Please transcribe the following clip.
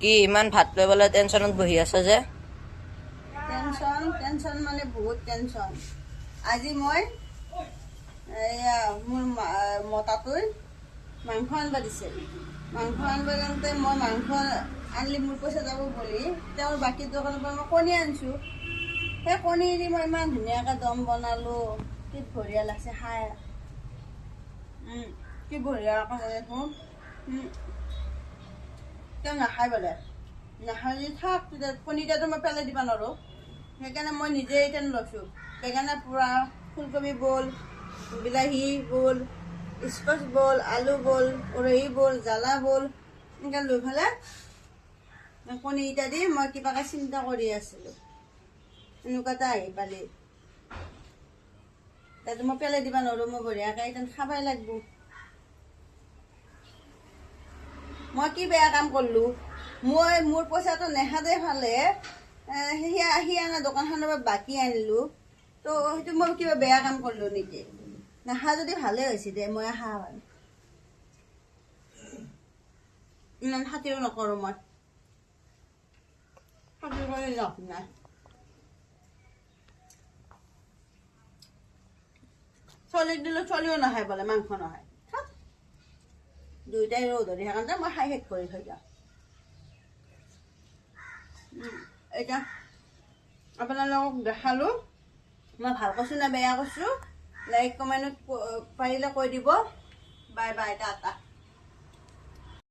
কি ইমান ভাত লৈ বলে টেনশনত বহি আছে যে? টেনশন মানে বহুত টেনশন। আজি মই এয়া মোৰ মতাটোই মাংস আনবা দিছে। মাংস আনবা যাওঁতে মই মাংস আনলি মোৰ পইচা যাব বুলি তেওঁৰ বাকী দোকানৰ পৰা মই কণী আনিছোঁ। সেই কণী দি মই ইমান ধুনীয়াকৈ দম বনালোঁ, কি বঢ়িয়া লাগছে খাই। কি বঢ়িয়াকৈ বনাইছোঁ। তেওঁ নাখায় বোলে, নাখায় যদি থাক, তেতিয়া কণীটাতো মই পেলাই দিব নোৱাৰোঁ। সেইকাৰণে মই নিজে এতিয়া লৈছোঁ। বেঙেনা পোৰা, ফুলকবি বল, বিলাহী বল, স্কচ বল, আলু বল, উৰহি বল, জ্বালা বল, এনেকৈ লৈ পেলাই কণীকেইটা দি মই কিবাকৈ চিন্তা কৰি আছিলোঁ। এনেকুৱা এটা আহি পালি তাতে মই পেলাই দিব নোৱাৰোঁ। মই বঢ়িয়াকৈ এতিয়া খাবই লাগিব। মই কি বেয়া কাম কৰিলোঁ? মই মোৰ পইচাটো নেখাদে ফালে সি আনা দোকানখনৰ পৰা বাকী আনিলোঁ। তো সেইটো মই কিবা বেয়া কাম কৰিলোঁ নেকি? নাখা যদি ভালেই হৈছে দে, মই খাওঁ আৰু ইমান খাতিৰো নকৰোঁ। মই খাতিৰ কৰি লাভ নাই। ছোৱালীক দিলে ছোৱালীও নাখায় বোলে, মাংস নাখায়। দুইটাই ধৰি সেইকাৰণে মই খাই শেষ কৰি থৈ যাওঁ। এতিয়া আপোনালোকক দেখালোঁ মই ভাল কৈছোঁ নে বেয়া কৈছোঁ। লাইক কমেণ্টত পাৰিলে কৈ দিব। Bye bye, Tata.